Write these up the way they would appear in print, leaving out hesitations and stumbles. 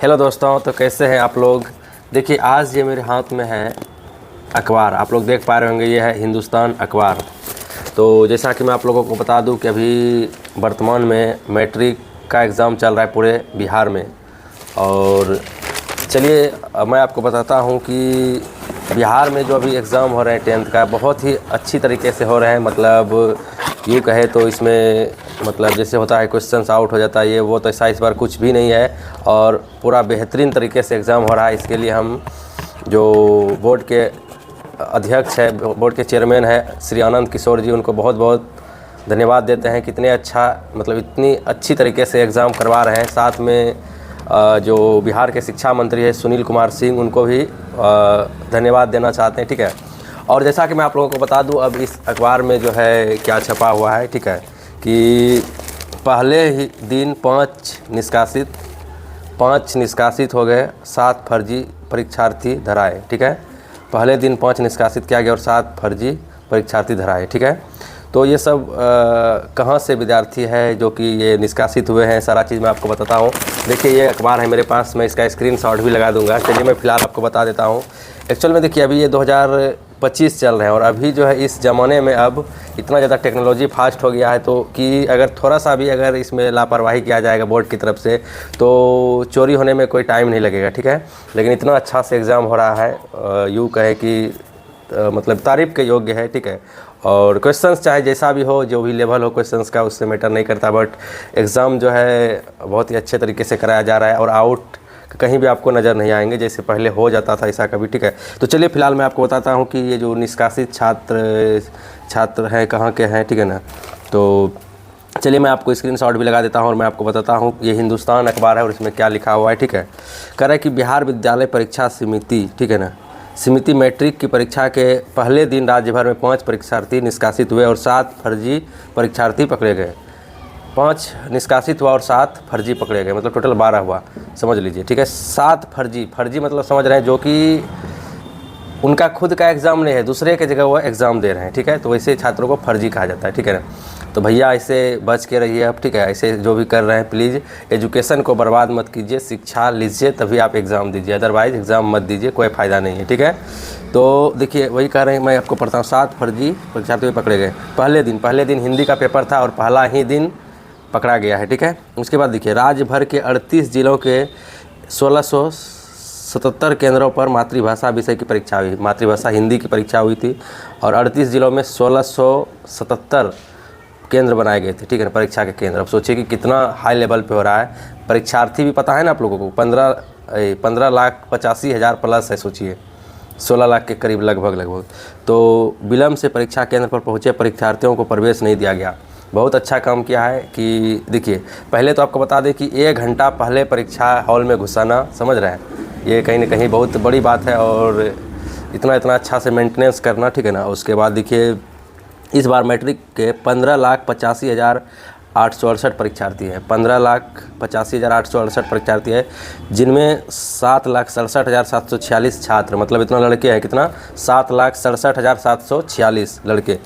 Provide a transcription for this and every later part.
Hello दोस्तों, तो कैसे हैं आप लोग। देखिए आज ये मेरे हाथ में है अखबार, आप लोग देख पा रहे होंगे, ये है हिंदुस्तान अखबार। तो जैसा कि मैं आप लोगों को बता दूं कि अभी वर्तमान में मैट्रिक का एग्ज़ाम चल रहा है पूरे बिहार में। और चलिए मैं आपको बताता हूं कि बिहार में जो अभी एग्ज़ाम हो रहे हैं 10th का, बहुत ही अच्छी तरीके से हो रहे हैं। मतलब यूँ कहे तो इसमें मतलब जैसे होता है क्वेश्चंस आउट हो जाता है, ये वो तो ऐसा इस बार कुछ भी नहीं है और पूरा बेहतरीन तरीके से एग्ज़ाम हो रहा है। इसके लिए हम जो बोर्ड के अध्यक्ष है, बोर्ड के चेयरमैन है श्री आनंद किशोर जी, उनको बहुत बहुत धन्यवाद देते हैं। कितने अच्छा मतलब इतनी अच्छी तरीके से एग्ज़ाम करवा रहे हैं। साथ में जो बिहार के शिक्षा मंत्री है सुनील कुमार सिंह, उनको भी धन्यवाद देना चाहते हैं। ठीक है, और जैसा कि मैं आप लोगों को बता दूं, अब इस अखबार में जो है क्या छपा हुआ है, ठीक है, कि पहले ही दिन 5 निष्कासित हो गए, 7 फर्जी परीक्षार्थी धराए। ठीक है, पहले दिन 5 निष्कासित किया गया और 7 फर्जी परीक्षार्थी धराए। ठीक है, तो ये सब कहाँ से विद्यार्थी है जो कि ये निष्कासित हुए हैं, सारा चीज़ मैं आपको बताता हूँ। देखिए ये अखबार है मेरे पास, मैं इसका स्क्रीनशॉट भी लगा दूंगा। चलिए मैं फ़िलहाल आपको बता देता हूँ। एक्चुअल में देखिए अभी ये 2025 चल रहे हैं और अभी जो है इस ज़माने में अब इतना ज़्यादा टेक्नोलॉजी फास्ट हो गया है, तो कि अगर थोड़ा सा भी अगर इसमें लापरवाही किया जाएगा बोर्ड की तरफ से तो चोरी होने में कोई टाइम नहीं लगेगा। ठीक है, लेकिन इतना अच्छा से एग्ज़ाम हो रहा है, यूँ कहे कि मतलब तारीफ़ के योग्य है। ठीक है, और क्वेश्चंस चाहे जैसा भी हो, जो भी लेवल हो क्वेश्चंस का, उससे मैटर नहीं करता, बट एग्ज़ाम जो है बहुत ही अच्छे तरीके से कराया जा रहा है और आउट कहीं भी आपको नज़र नहीं आएंगे जैसे पहले हो जाता था ऐसा कभी। ठीक है, तो चलिए फ़िलहाल मैं आपको बताता हूँ कि ये जो निष्कासित छात्र हैं कहाँ के हैं। ठीक है ना, तो चलिए मैं आपको स्क्रीनशॉट भी लगा देता हूँ और मैं आपको बताता हूँ ये हिंदुस्तान अखबार है और इसमें क्या लिखा हुआ है। ठीक है, कह रहा है कि बिहार विद्यालय परीक्षा समिति, ठीक है ना, समिति मैट्रिक की परीक्षा के पहले दिन राज्य भर में 5 परीक्षार्थी निष्कासित हुए और 7 फर्जी परीक्षार्थी पकड़े गए। 5 निष्कासित हुआ और 7 फर्जी पकड़े गए, मतलब टोटल 12 हुआ, समझ लीजिए। ठीक है, 7 फर्जी मतलब समझ रहे हैं जो कि उनका खुद का एग्ज़ाम नहीं है, दूसरे के जगह वो एग्ज़ाम दे रहे हैं। ठीक है, तो वैसे छात्रों को फर्जी कहा जाता है। ठीक है ना, तो भैया ऐसे बच के रहिए अब। ठीक है, ऐसे जो भी कर रहे हैं प्लीज़ एजुकेशन को बर्बाद मत कीजिए, शिक्षा लीजिए तभी आप एग्ज़ाम दीजिए, अदरवाइज़ एग्ज़ाम मत दीजिए, कोई फ़ायदा नहीं है। ठीक है, तो देखिए वही कह रहे हैं, मैं आपको पढ़ता हूँ। 7 फर्जी परीक्षार्थी पकड़े गए पहले दिन हिंदी का पेपर था और पहला ही दिन पकड़ा गया है। ठीक है, उसके बाद देखिए राज्य भर के 38 जिलों के 1677 केंद्रों पर मातृभाषा विषय की परीक्षा हुई। मातृभाषा हिंदी की परीक्षा हुई थी और 38 जिलों में 1677 केंद्र बनाए गए थे। ठीक है ना, परीक्षा के केंद्र। अब सोचिए कि कितना हाई लेवल पे हो रहा है। परीक्षार्थी भी पता है ना आप लोगों को, 15,85,000 प्लस है, सोचिए 16 लाख के करीब लगभग। तो विलम्ब से परीक्षा केंद्र पर पहुँचे परीक्षार्थियों को प्रवेश नहीं दिया गया। बहुत अच्छा काम किया है कि देखिए पहले तो आपको बता दें कि 1 घंटा पहले परीक्षा हॉल में घुसाना, समझ रहे हैं, ये कहीं ना कहीं बहुत बड़ी बात है और इतना अच्छा से मेंटेनेंस करना। ठीक है ना, उसके बाद देखिए इस बार मैट्रिक के 15,85,868 परीक्षार्थी हैं। 15,85,868 परीक्षार्थी है, जिनमें 7,67,746 छात्र, मतलब इतना लड़के हैं, कितना 7,67,746 लड़के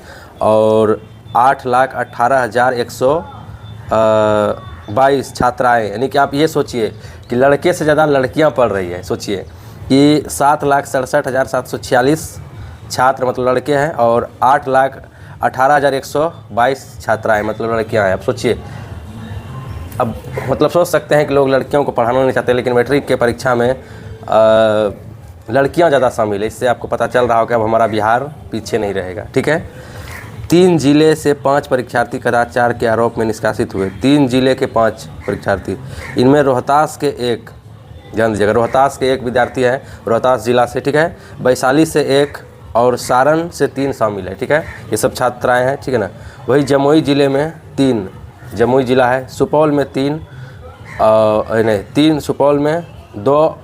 और 8,18,122 छात्राएँ। यानी कि आप ये सोचिए कि लड़के से ज़्यादा लड़कियां पढ़ रही है। सोचिए कि 7,67,746 छात्र मतलब लड़के हैं और 8,18,122 छात्राएँ मतलब लड़कियां हैं। अब सोचिए, अब मतलब सोच सकते हैं कि लोग लड़कियों को पढ़ाना नहीं चाहते, लेकिन मैट्रिक के परीक्षा में लड़कियां ज़्यादा शामिल है। इससे आपको पता चल रहा होगा अब हमारा बिहार पीछे नहीं रहेगा। ठीक है, 3 जिले से 5 परीक्षार्थी कदाचार के आरोप में निष्कासित हुए। 3 जिले के 5 परीक्षार्थी, इनमें रोहतास के एक, ध्यान दीजिएगा, रोहतास के 1 विद्यार्थी हैं, रोहतास जिला से। ठीक है, वैशाली से 1 और सारण से 3 शामिल है। ठीक है, ये सब छात्राएं हैं। ठीक है ना, वही जमुई जिले में 3, जमुई जिला है, सुपौल में 3 सुपौल में 2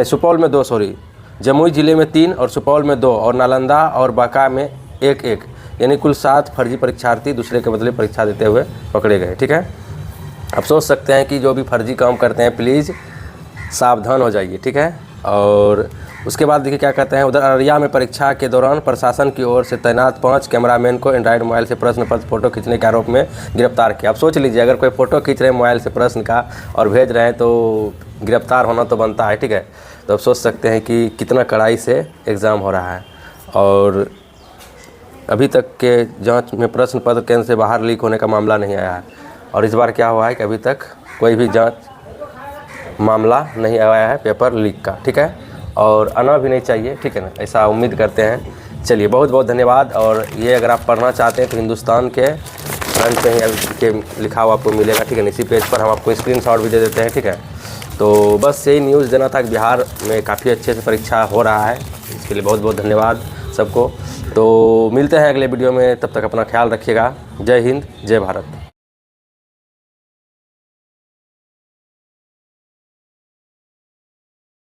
सुपौल में 2 सॉरी, जमुई जिले में 3 और सुपौल में 2 और नालंदा और बांका में 1, यानी कुल 7 फर्जी परीक्षार्थी दूसरे के बदले परीक्षा देते हुए पकड़े गए। ठीक है, आप सोच सकते हैं कि जो भी फर्जी काम करते हैं प्लीज़ सावधान हो जाइए। ठीक है, और उसके बाद देखिए क्या कहते हैं, उधर अररिया में परीक्षा के दौरान प्रशासन की ओर से तैनात 5 कैमरामैन को एंड्रॉयड मोबाइल से प्रश्न पत्र फोटो खींचने के आरोप में गिरफ्तार किया। अब सोच लीजिए, अगर कोई फ़ोटो खींच रहे हैं मोबाइल से प्रश्न का और भेज रहे हैं तो गिरफ्तार होना तो बनता है, ठीक है। तो अब सोच सकते हैं कि कितना कड़ाई से एग्ज़ाम हो रहा है। और अभी तक के जांच में प्रश्न पत्र केंद्र से बाहर लीक होने का मामला नहीं आया है। और इस बार क्या हुआ है कि अभी तक कोई भी जांच मामला नहीं आया है पेपर लीक का, ठीक है। और आना भी नहीं चाहिए, ठीक है ना, ऐसा उम्मीद करते हैं। चलिए, बहुत बहुत धन्यवाद। और ये अगर आप पढ़ना चाहते हैं तो हिंदुस्तान के फ्रंट पे ही लिखा हुआ आपको मिलेगा, ठीक है। इसी पेज पर हम आपको स्क्रीनशॉट भी दे देते हैं, ठीक है। तो बस यही न्यूज़ देना था कि बिहार में काफ़ी अच्छे से परीक्षा हो रहा है। इसके लिए बहुत बहुत धन्यवाद सबको। तो मिलते हैं अगले वीडियो में, तब तक अपना ख्याल रखिएगा। जय हिंद, जय भारत।